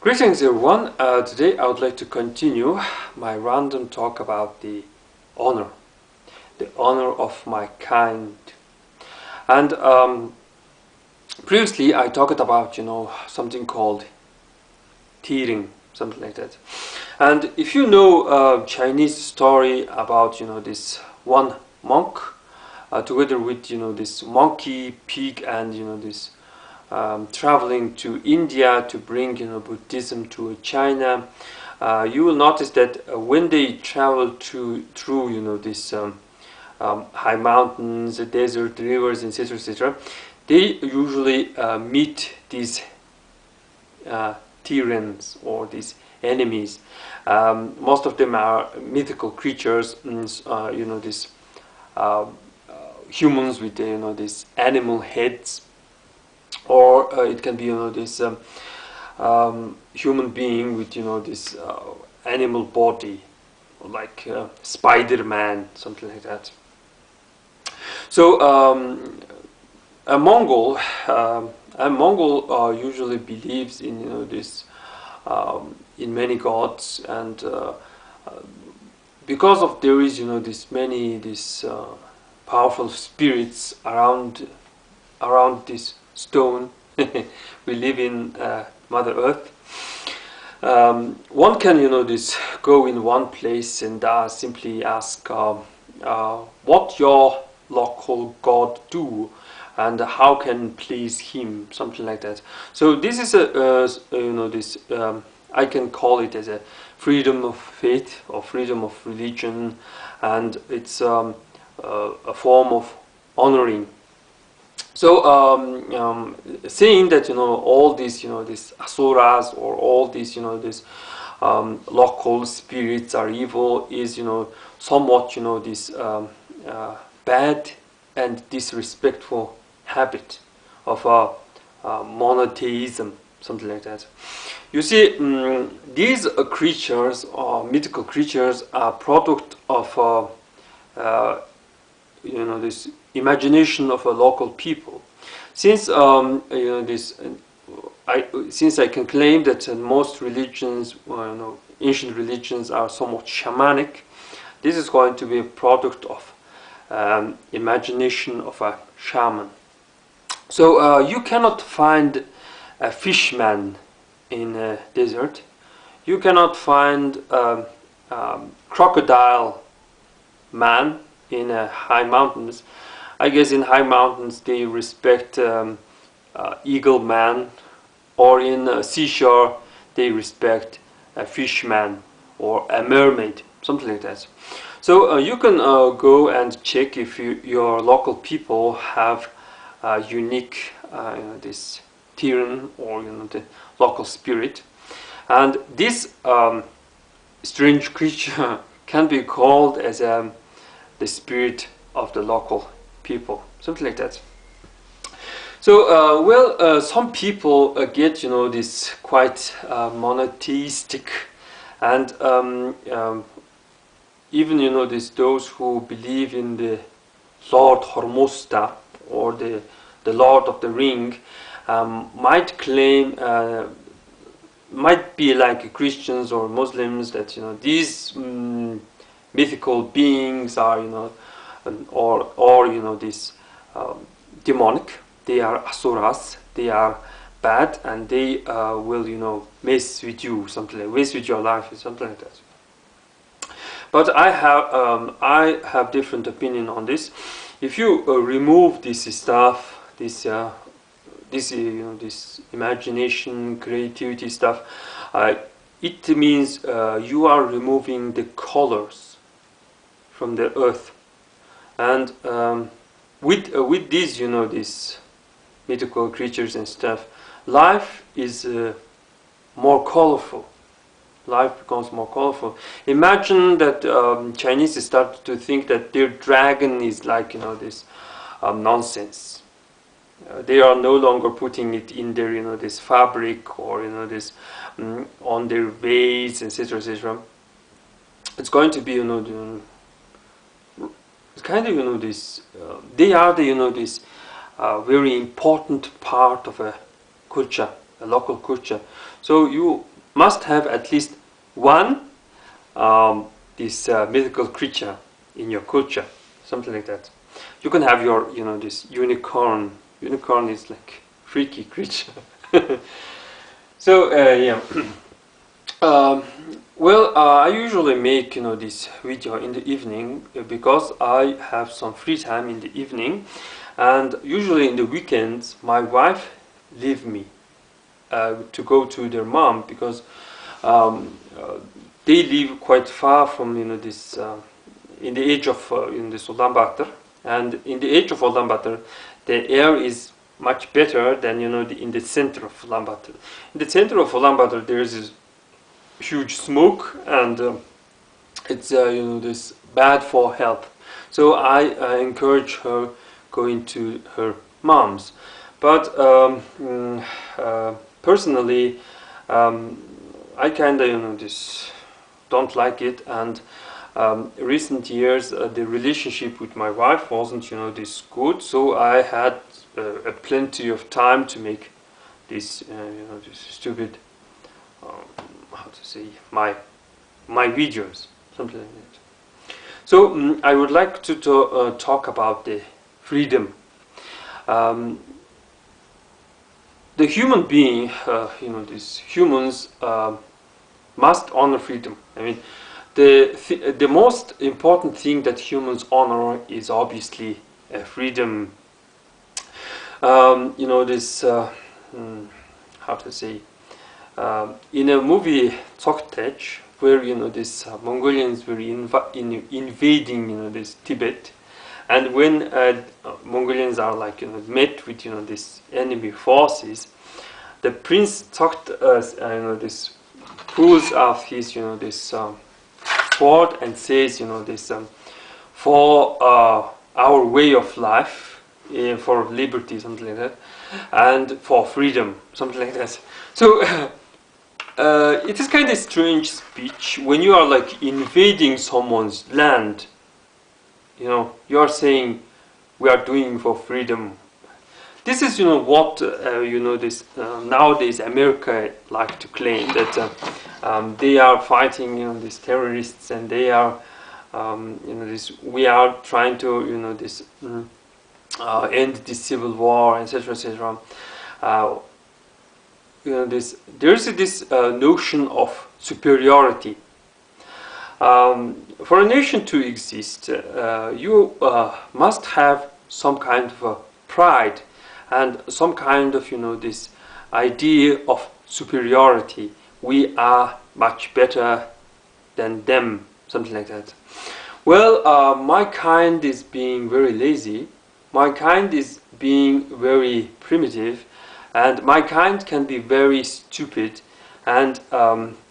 Greetings everyone. Today I would like to continue my random talk about the honor of my kind. And previously I talked about something called tearing, something like that. And if you know Chinese story about this one monk together with this monkey, pig, and this traveling to India to bring Buddhism to China, you will notice that when they travel through this high mountains, desert, rivers, etc., etc., they usually meet these tyrants or these enemies. Most of them are mythical creatures, these humans with these animal heads, or it can be this human being with this animal body, like Spider-Man, something like that. So a Mongol usually believes in this in many gods, and because of there is this many powerful spirits around this stone. We live in Mother Earth. One can this go in one place and simply ask what your local god do and how can please him, something like that. So this is this I can call it as a freedom of faith or freedom of religion, and it's a form of honoring. So saying that all these these asuras or all these these local spirits are evil is somewhat this bad and disrespectful habit of monotheism, something like that. You see, these creatures or mythical creatures are product of this imagination of a local people. Since since I can claim that most religions, ancient religions, are somewhat shamanic, this is going to be a product of imagination of a shaman. So you cannot find a fishman in a desert. You cannot find a crocodile man in high mountains. I guess in high mountains they respect eagle man, or in seashore they respect a fishman or a mermaid, something like that. So you can go and check if your local people have unique this Tiran or the local spirit, and this strange creature can be called as the spirit of the local people, something like that. So some people get this quite monotheistic, and even those who believe in the Lord Hormosta or the Lord of the Ring might claim, might be like Christians or Muslims, that these mythical beings are or this demonic. They are asuras, they are bad, and they will mess with you, something like mess with your life, something like that. But I have different opinion on this. If you remove this stuff, this imagination, creativity stuff, it means you are removing the colors from the earth, and with these these mythical creatures and stuff, life is more colorful. Life becomes more colorful. Imagine that Chinese start to think that their dragon is like this nonsense. They are no longer putting it in their this fabric or this on their vase, etc., etc. It's going to be it's kind of this. They are the this very important part of a culture, a local culture. So you must have at least one this mythical creature in your culture, something like that. You can have your, this unicorn. Unicorn is like freaky creature. So yeah. Well, I usually make this video in the evening because I have some free time in the evening, and usually in the weekends my wife leave me to go to their mom, because they live quite far from this in the edge of this Ulaanbaatar, and in the edge of Ulaanbaatar the air is much better than in the center of Ulaanbaatar. In the center of Ulaanbaatar there is this huge smoke, and it's this bad for health. So I encourage her going to her mom's. But personally, I kind of this don't like it, and recent years the relationship with my wife wasn't this good. So I had plenty of time to make this this stupid how to say my videos, something like that. So I would like to talk about the freedom. The human being, these humans must honor freedom. I mean, the most important thing that humans honor is obviously freedom. This how to say. In a movie Turkic, where these Mongolians were invading this Tibet, and when Mongolians are like met with this enemy forces, the prince this pulls off his this sword and says this for our way of life, for liberty, something like that, and for freedom, something like that. So it is kind of strange speech when you are like invading someone's land. You are saying we are doing for freedom. This is what this nowadays America like to claim, that they are fighting these terrorists, and they are this we are trying to this end this civil war, etc., etc. There's this notion of superiority. For a nation to exist, you must have some kind of pride and some kind of this idea of superiority. We are much better than them, something like that. Well, my kind is being very lazy. My kind is being very primitive. And my kind can be very stupid and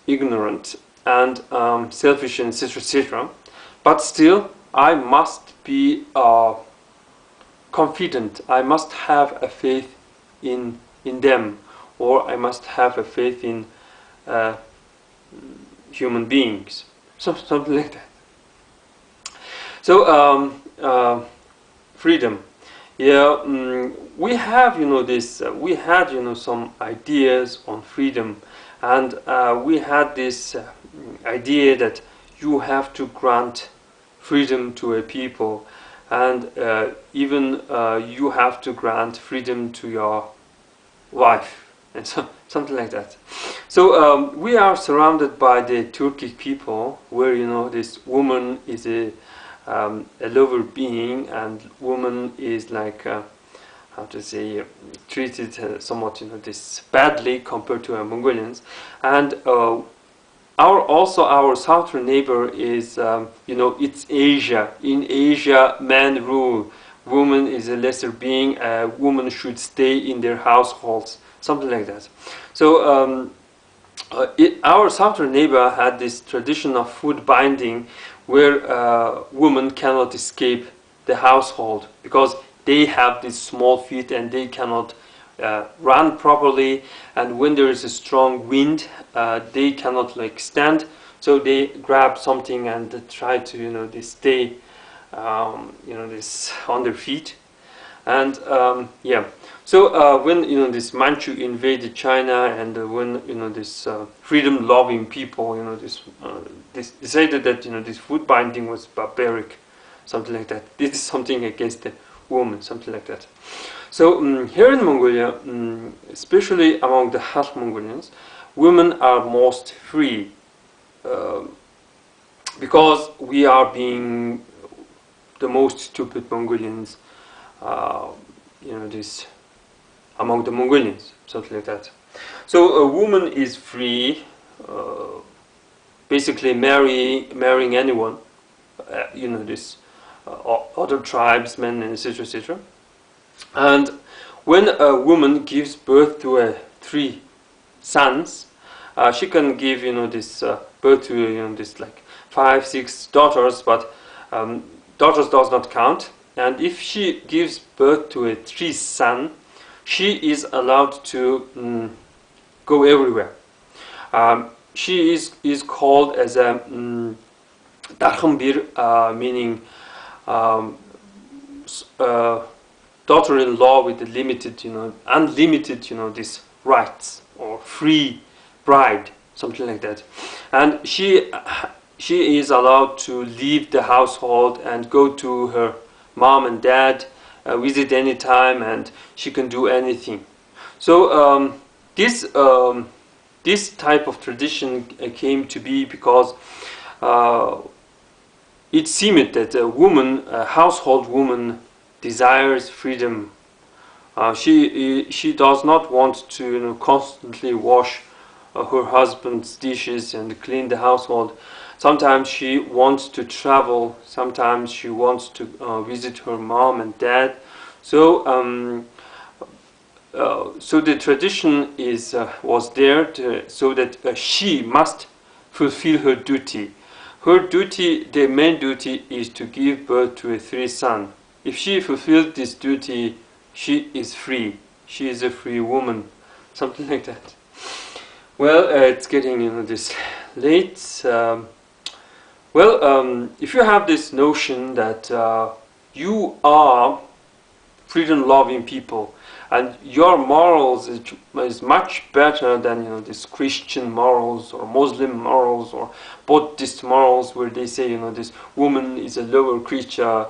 ignorant and selfish, and etc., etc. But still, I must be confident. I must have a faith in them, or I must have a faith in human beings, something like that. So freedom. Yeah, we have this. We had some ideas on freedom, and we had this idea that you have to grant freedom to a people, and even you have to grant freedom to your wife, and something like that. So we are surrounded by the Turkic people, where this woman is a lower being, and woman is like how to say treated somewhat this badly compared to Mongolians, and our southern neighbor is it's Asia. In Asia, men rule. Woman is a lesser being. Women should stay in their households, something like that. So our southern neighbor had this tradition of foot binding, where women cannot escape the household because they have these small feet and they cannot run properly, and when there is a strong wind they cannot like stand, so they grab something and try to they stay this on their feet. And yeah, so when this Manchu invaded China, and when this freedom-loving people this decided that this food binding was barbaric, something like that. This is something against the woman, something like that. So here in Mongolia, especially among the half Mongolians, women are most free because we are being the most stupid Mongolians. This among the Mongolians, something like that. So a woman is free, basically marrying anyone, other tribesmen, etc., etc. And when a woman gives birth to 3 sons, she can give birth to this like 5, 6 daughters, but daughters does not count. And if she gives birth to a 3 son, she is allowed to go everywhere. She is called as a Darkhambir, meaning daughter-in-law with the limited, unlimited, this rights, or free bride, something like that. And she is allowed to leave the household and go to her mom and dad, visit any time, and she can do anything. So this type of tradition came to be because it seemed that a household woman, desires freedom. She does not want to constantly wash her husband's dishes and clean the household. Sometimes she wants to travel. Sometimes she wants to visit her mom and dad. So so the tradition was there so that she must fulfill her duty. Her duty, the main duty, is to give birth to 3 sons. If she fulfills this duty, she is free. She is a free woman, something like that. Well, it's getting this late. If you have this notion that you are freedom-loving people, and your morals is much better than this Christian morals or Muslim morals or Buddhist morals, where they say this woman is a lower creature.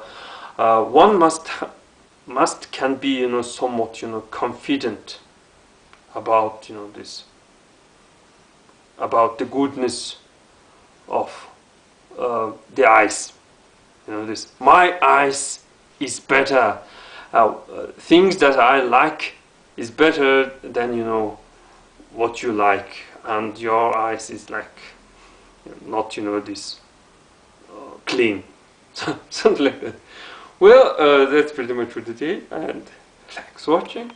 One can be somewhat confident about this, about the goodness of the eyes. This my eyes is better. Things that I like is better than what you like, and your eyes is like not this clean, something like that. Well, that's pretty much for today, and thanks for watching.